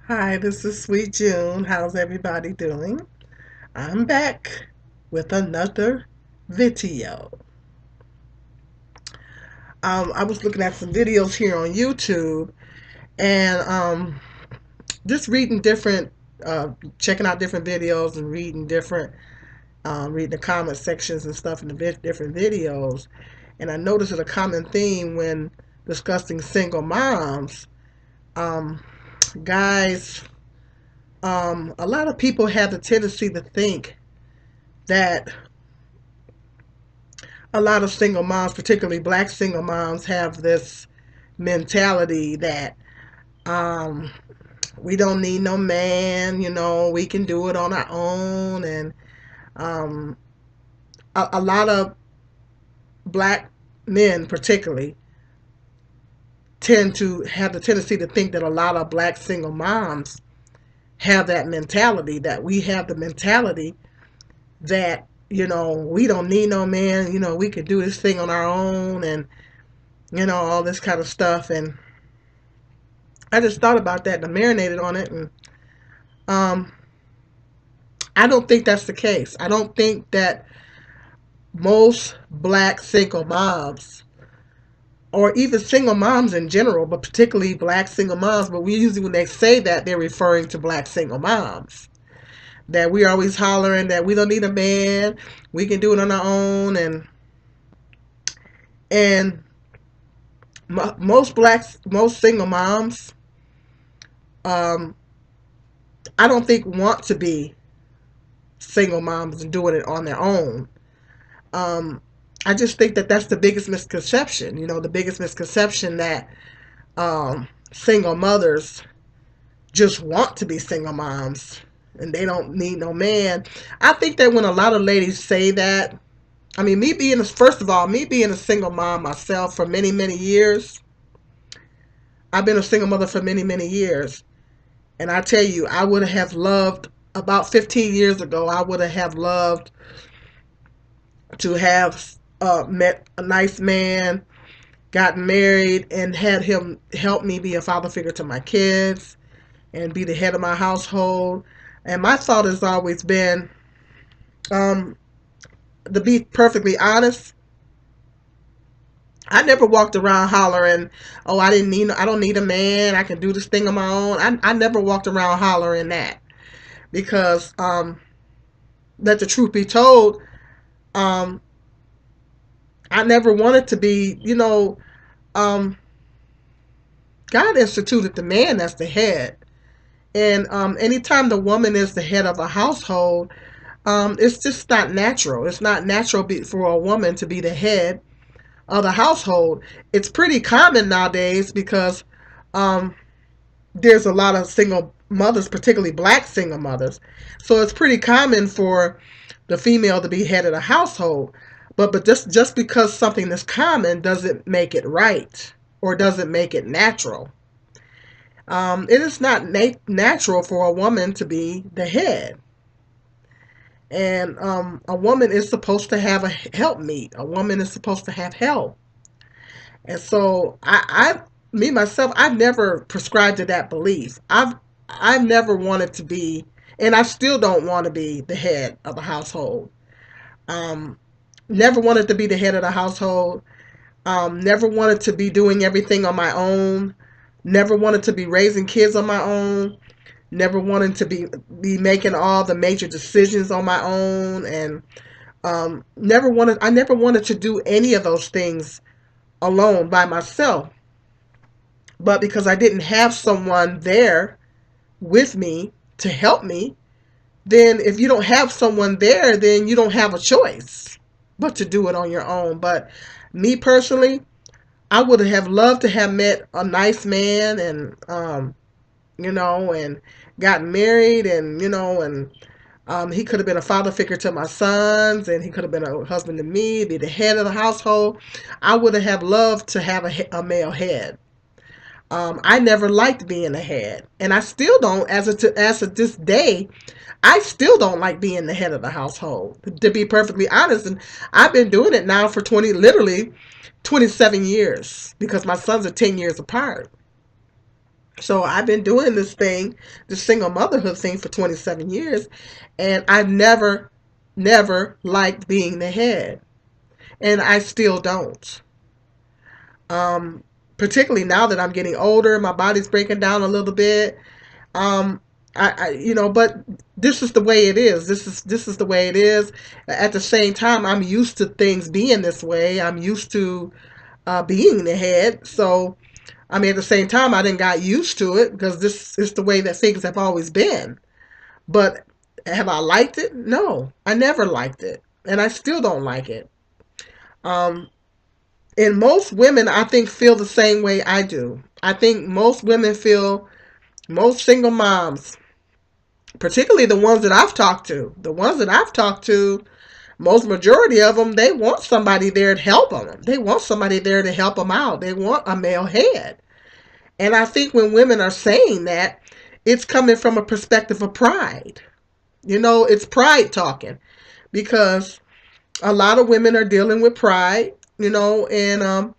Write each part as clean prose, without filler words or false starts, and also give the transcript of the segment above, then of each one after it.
Hi, this is Sweet June. How's everybody doing? I'm back with another video. I was looking at some videos here on YouTube and just reading checking out different videos and reading the comment sections and stuff in the different videos. And I noticed that a common theme when discussing single moms, um, guys, a lot of people have the tendency to think that a lot of single moms, particularly black single moms, have this mentality that um, we don't need no man, we can do it on our own. And um, a lot of black men, particularly, tend to have the tendency to think that a lot of black single moms have that mentality, that we have the mentality that, we don't need no man, we can do this thing on our own and, all this kind of stuff. And I just thought about that and I marinated on it, and um, I don't think that's the case. I don't think that most black single moms, or even single moms in general, but particularly black single moms, but we usually, when they say that, they're referring to black single moms. That we're always hollering that we don't need a man, we can do it on our own, and most single moms, um, I don't think want to be single moms and doing it on their own. Um, I just think that that's the biggest misconception. The biggest misconception that single mothers just want to be single moms and they don't need no man. I think that when a lot of ladies say that, I mean, first of all, me being a single mom myself for many, many years, I've been a single mother for many, many years. And I tell you, I would have loved, about 15 years ago, I would have loved to have met a nice man, gotten married, and had him help me be a father figure to my kids and be the head of my household. And my thought has always been, um, to be perfectly honest, I never walked around hollering, "Oh, I don't need a man. I can do this thing on my own." I never walked around hollering that because, let the truth be told, um, I never wanted to be, um, God instituted the man as the head. And anytime the woman is the head of a household, it's just not natural. It's not natural for a woman to be the head of the household. It's pretty common nowadays because um, there's a lot of single mothers, particularly black single mothers. So it's pretty common for the female to be head of the household. But just because something is common doesn't make it right or doesn't make it natural. It is not natural for a woman to be the head. And a woman is supposed to have a helpmeet. A woman is supposed to have help. And so me myself, I've never prescribed to that belief. I've never wanted to be, and I still don't want to be the head of a household. Um, Never wanted to be the head of the household. Never wanted to be doing everything on my own. Never wanted to be raising kids on my own. Never wanted to be making all the major decisions on my own, and I never wanted to do any of those things alone by myself. But because I didn't have someone there with me to help me, then if you don't have someone there, then you don't have a choice but to do it on your own. But me personally, I would have loved to have met a nice man and and gotten married, and he could have been a father figure to my sons, and he could have been a husband to me, be the head of the household. I would have loved to have a male head. I never liked being a head, and I still don't. As of this day, I still don't like being the head of the household. To be perfectly honest, and I've been doing it now for literally 27 years, because my sons are 10 years apart. So I've been doing this thing, this single motherhood thing for 27 years, and I've never liked being the head. And I still don't. Um, Particularly now that I'm getting older, my body's breaking down a little bit. Um, but this is the way it is. This is the way it is. At the same time, I'm used to things being this way. I'm used to being the head. So I mean, at the same time, I didn't got used to it because this is the way that things have always been. But have I liked it? No, I never liked it, and I still don't like it. Um, and most women, I think, feel the same way I do. I think most women feel, most single moms, particularly the ones that I've talked to, most majority of them, they want somebody there to help them. They want somebody there to help them out. They want a male head. And I think when women are saying that, it's coming from a perspective of pride. It's pride talking because a lot of women are dealing with pride, and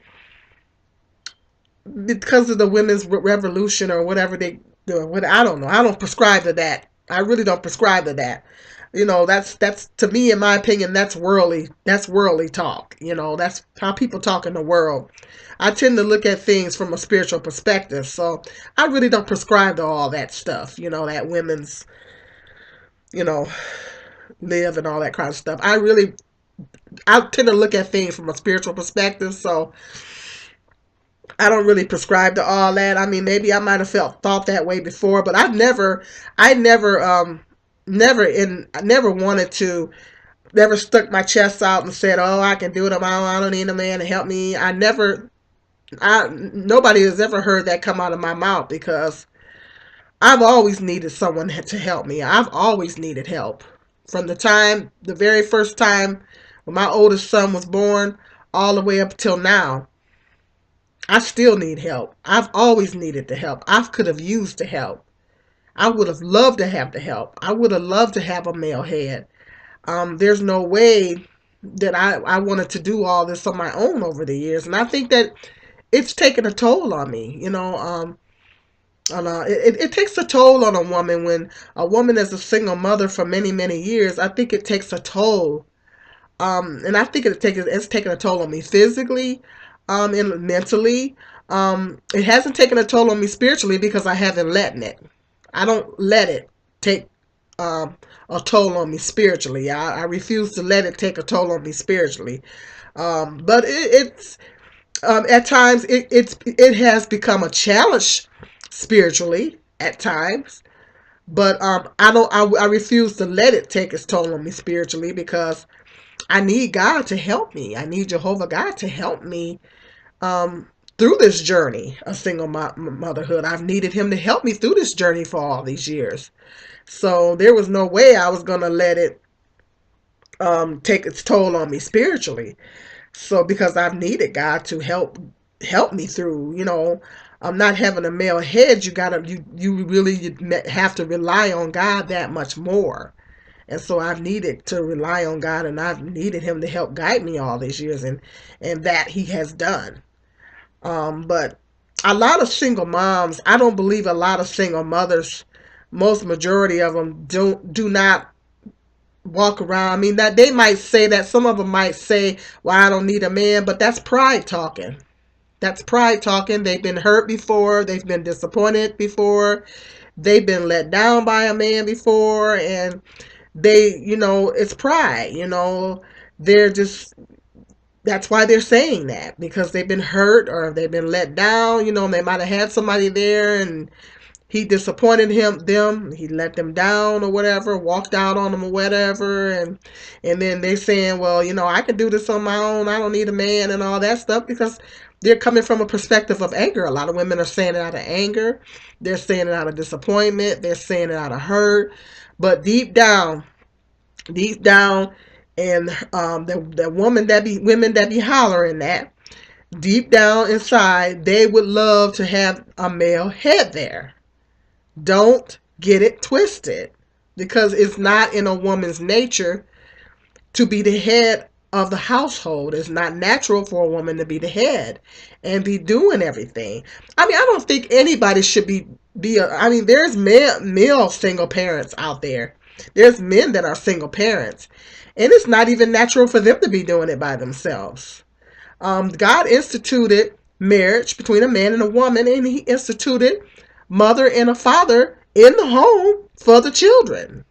because of the women's revolution or whatever they do. What I don't know. I don't prescribe to that. I really don't prescribe to that. That's to me, in my opinion, that's worldly. That's worldly talk. That's how people talk in the world. I tend to look at things from a spiritual perspective, so I really don't prescribe to all that stuff. That women's, you know, live and all that kind of stuff. I tend to look at things from a spiritual perspective, so I don't really prescribe to all that. I mean, maybe I might have thought that way before, but I never wanted to, never stuck my chest out and said, "Oh, I can do it on my own. I don't need a man to help me." Nobody has ever heard that come out of my mouth because I've always needed someone to help me. I've always needed help from the very first time when my oldest son was born, all the way up till now. I still need help. I've always needed the help. I could have used the help. I would have loved to have the help. I would have loved to have a male head. There's no way that I wanted to do all this on my own over the years. And I think that it's taken a toll on me. It takes a toll on a woman when a woman is a single mother for many, many years. I think it takes a toll. And I think it's taken a toll on me physically, and mentally. It hasn't taken a toll on me spiritually because I haven't letting it. I don't let it take a toll on me spiritually. I refuse to let it take a toll on me spiritually. But it's at times it has become a challenge spiritually at times. But I refuse to let it take its toll on me spiritually because I need God to help me. I need Jehovah God to help me through this journey of single motherhood. I've needed Him to help me through this journey for all these years. So there was no way I was gonna let it take its toll on me spiritually. So because I've needed God to help me through, I'm not having a male head. You really have to rely on God that much more. And so I've needed to rely on God, and I've needed Him to help guide me all these years, and that He has done. But a lot of single moms, I don't believe a lot of single mothers, most majority of them do not walk around. I mean, that they might say that, some of them might say, "Well, I don't need a man," but that's pride talking. That's pride talking. They've been hurt before. They've been disappointed before. They've been let down by a man before, and it's pride. They're just, that's why they're saying that, because they've been hurt or they've been let down. They might have had somebody there and he disappointed them, he let them down or whatever, walked out on them or whatever, and then they saying, well, I can do this on my own, I don't need a man and all that stuff, because they're coming from a perspective of anger. A lot of women are saying it out of anger, they're saying it out of disappointment, they're saying it out of hurt, but deep down, and the women that be hollering that, deep down inside, they would love to have a male head there. Don't get it twisted, because it's not in a woman's nature to be the head of the household. It's not natural for a woman to be the head and be doing everything. I mean, I don't think anybody should I mean, there's male single parents out there. There's men that are single parents. And it's not even natural for them to be doing it by themselves. God instituted marriage between a man and a woman, and he instituted mother and a father in the home for the children.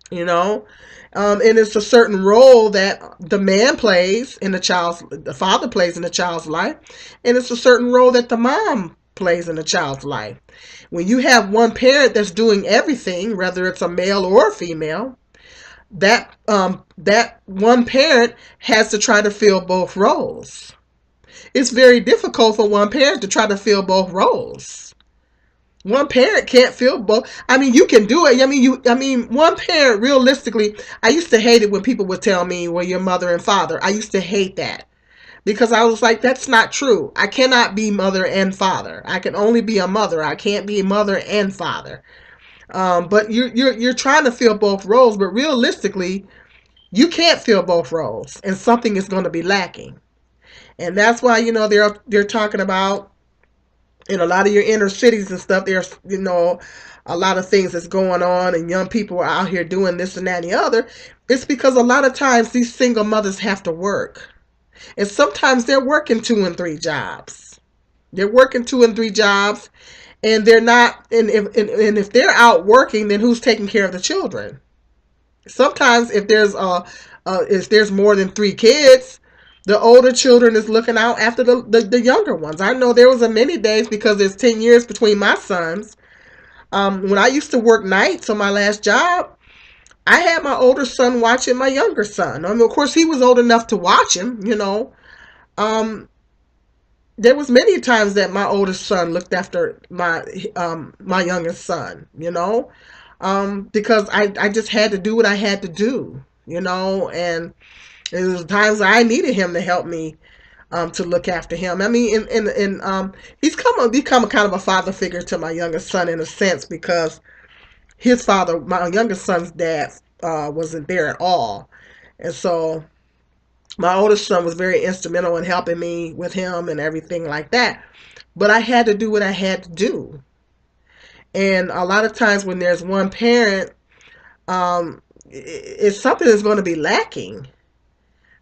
You know, and it's a certain role that the man plays in the father plays in the child's life, and it's a certain role that the mom plays in the child's life. When you have one parent that's doing everything, whether it's a male or a female, that one parent has to try to fill both roles. It's very difficult for one parent to try to fill both roles. One parent can't fill both. I mean, you can do it. I mean, one parent, realistically, I used to hate it when people would tell me, well, you're mother and father. I used to hate that because I was like, that's not true. I cannot be mother and father. I can only be a mother. I can't be mother and father. But you're trying to fill both roles, but realistically, you can't fill both roles, and something is going to be lacking. And that's why, they're talking about in a lot of your inner cities and stuff, there's, a lot of things that's going on, and young people are out here doing this and that and the other. It's because a lot of times these single mothers have to work. And sometimes they're working 2 and 3 jobs. They're working 2 and 3 jobs, and they're not, and if they're out working, then who's taking care of the children? Sometimes if there's more than 3 kids, the older children is looking out after the younger ones. I know there was a many days, because there's 10 years between my sons. When I used to work nights on my last job, I had my older son watching my younger son. I mean, of course, he was old enough to watch him, There was many times that my oldest son looked after my youngest son, because I just had to do what I had to do, and there was times I needed him to help me to look after him. I mean, he's become a kind of a father figure to my youngest son in a sense, because his father, my youngest son's dad, wasn't there at all, and so my oldest son was very instrumental in helping me with him and everything like that. But I had to do what I had to do, and a lot of times when there's one parent, it's something that's going to be lacking.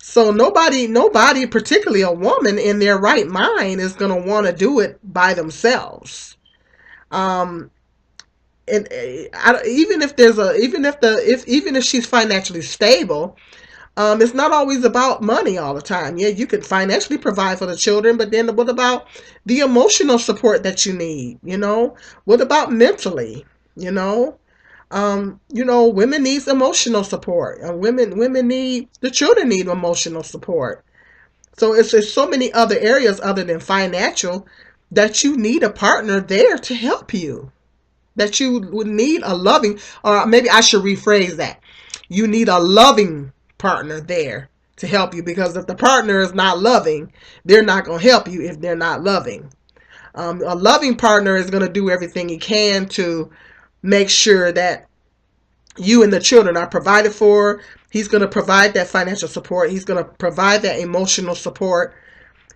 So nobody, particularly a woman in their right mind, is going to want to do it by themselves. And even if she's financially stable, it's not always about money all the time. Yeah, you can financially provide for the children, but then what about the emotional support that you need? What about mentally? Women need emotional support. The children need emotional support. So it's so many other areas other than financial that you need a partner there to help you. That you would need a loving, or maybe I should rephrase that. You need a loving partner there to help you, because if the partner is not loving, they're not going to help you if they're not loving. A loving partner is going to do everything he can to make sure that you and the children are provided for. He's going to provide that financial support. He's going to provide that emotional support.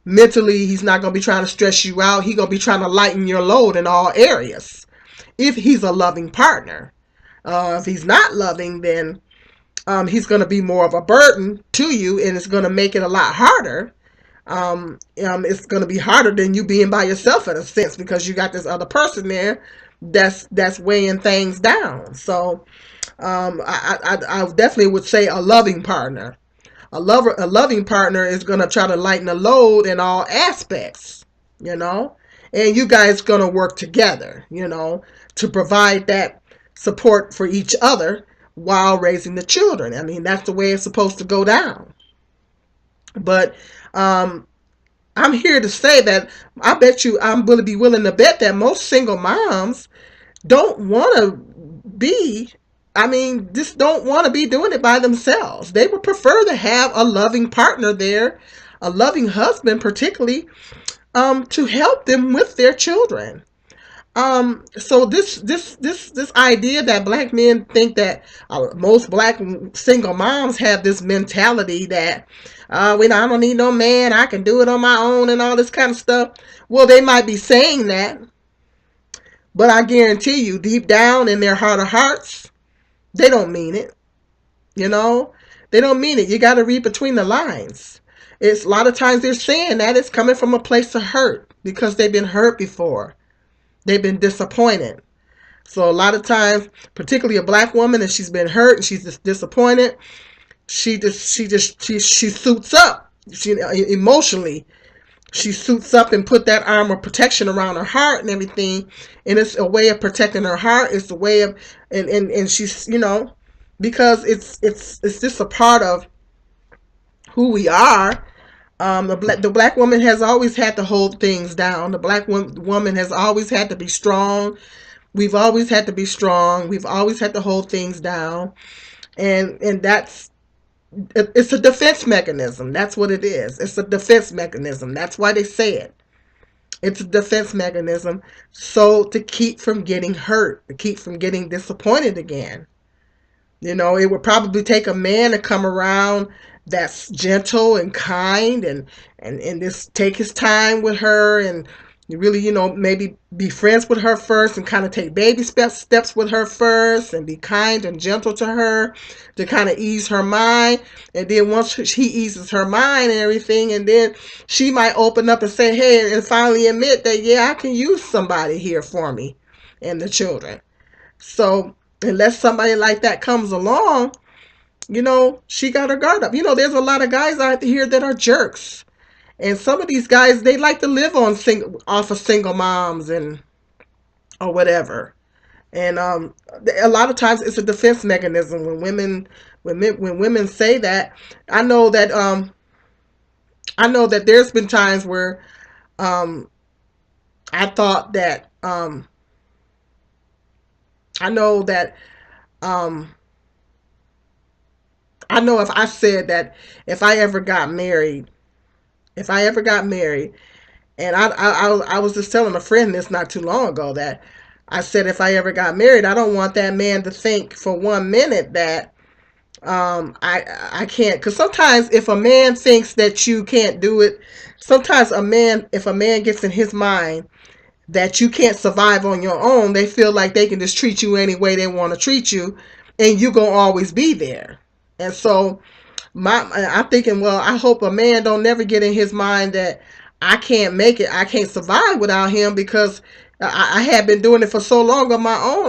Mentally, he's not going to be trying to stress you out. He's going to be trying to lighten your load in all areas, if he's a loving partner. If he's not loving, then he's going to be more of a burden to you, and it's going to make it a lot harder. It's going to be harder than you being by yourself in a sense, because you got this other person there that's weighing things down. So I definitely would say a loving partner. A loving partner is going to try to lighten the load in all aspects, and you guys going to work together, to provide that support for each other while raising the children. I mean, that's the way it's supposed to go down. But I'm here to say that I'm going to be willing to bet that most single moms don't want to just don't want to be doing it by themselves. They would prefer to have a loving partner there, a loving husband particularly, to help them with their children. So this idea that black men think that most black single moms have this mentality that I don't need no man, I can do it on my own and all this kind of stuff. Well, they might be saying that, but I guarantee you, deep down in their heart of hearts, they don't mean it. You know, they don't mean it. You got to read between the lines. It's a lot of times they're saying that it's coming from a place of hurt because they've been hurt before. They've been disappointed. So a lot of times, particularly a black woman, if she's been hurt and she's just disappointed, she suits up. She emotionally, she suits up and put that armor of protection around her heart and everything. And it's a way of protecting her heart. It's a way of and she's because it's just a part of who we are. The black woman has always had to hold things down. The black woman has always had to be strong. We've always had to be strong. We've always had to hold things down, and it's a defense mechanism. That's what it is. It's a defense mechanism. That's why they say it. It's a defense mechanism, so to keep from getting hurt, to keep from getting disappointed again. It would probably take a man to come around that's gentle and kind and just take his time with her and really, maybe be friends with her first and kind of take baby steps with her first and be kind and gentle to her to kind of ease her mind. And then once he eases her mind and everything, and then she might open up and say, hey, and finally admit that, yeah, I can use somebody here for me and the children. So unless somebody like that comes along, she got her guard up. There's a lot of guys out here that are jerks. And some of these guys, they like to live off of single moms and or whatever. And a lot of times it's a defense mechanism when women say that. I know that there's been times where I thought that I know that I know if I said that if I ever got married, and I was just telling a friend this not too long ago that I said if I ever got married, I don't want that man to think for 1 minute that I can't. Because sometimes if a man thinks that you can't do it, sometimes if a man gets in his mind that you can't survive on your own, they feel like they can just treat you any way they want to treat you, and you gonna always be there. And so I'm thinking, well, I hope a man don't never get in his mind that I can't make it, I can't survive without him because I have been doing it for so long on my own.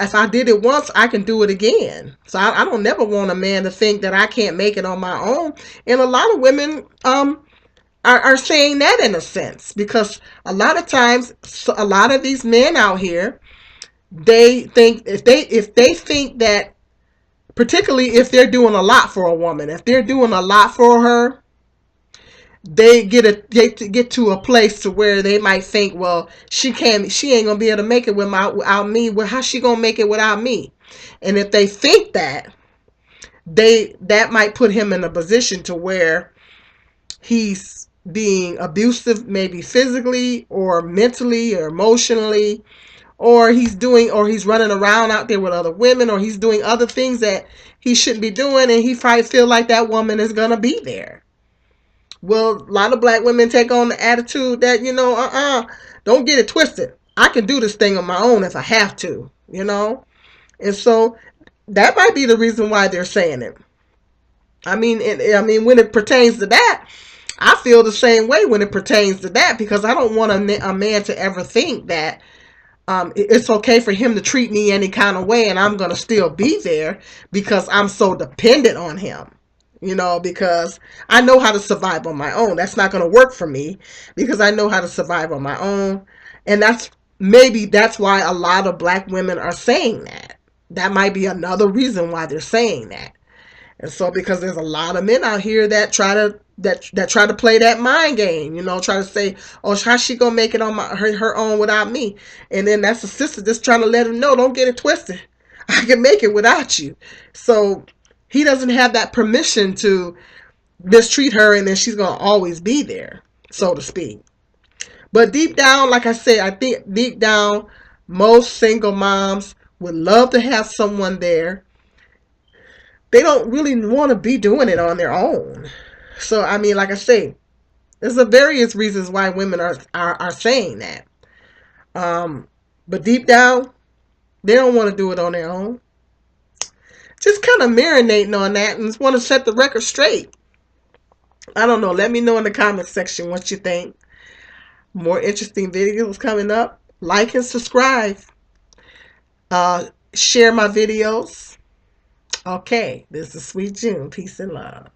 If I did it once, I can do it again. So I don't never want a man to think that I can't make it on my own. And a lot of women are saying that in a sense because a lot of times, a lot of these men out here, they think if they think that, particularly if they're doing a lot for a woman, if they're doing a lot for her, they get to a place to where they might think, well, she ain't gonna be able to make it without me. Well, how's she gonna make it without me? And if they think that, that might put him in a position to where he's being abusive, maybe physically or mentally or emotionally, or he's running around out there with other women, or he's doing other things that he shouldn't be doing, and he probably feel like that woman is gonna be there. Well, a lot of black women take on the attitude that, don't get it twisted. I can do this thing on my own if I have to, And so that might be the reason why they're saying it. I mean, when it pertains to that, I feel the same way when it pertains to that because I don't want a man to ever think that it's okay for him to treat me any kind of way and I'm going to still be there because I'm so dependent on him. Because I know how to survive on my own. That's not going to work for me because I know how to survive on my own. And that's why a lot of black women are saying that. That might be another reason why they're saying that. And so because there's a lot of men out here that try to play that mind game, try to say, oh, how's she going to make it on her own without me? And then that's a sister just trying to let him know, don't get it twisted. I can make it without you. So he doesn't have that permission to mistreat her and then she's going to always be there, so to speak. But deep down, like I said, I think deep down, most single moms would love to have someone there. They don't really want to be doing it on their own. So, I mean, like I say, there's a various reasons why women are saying that. Um, but deep down, they don't want to do it on their own. Just kind of marinating on that and just want to set the record straight. I don't know. Let me know in the comment section what you think. More interesting videos coming up. Like and subscribe. Share my videos. Okay, this is Sweet June. Peace and love.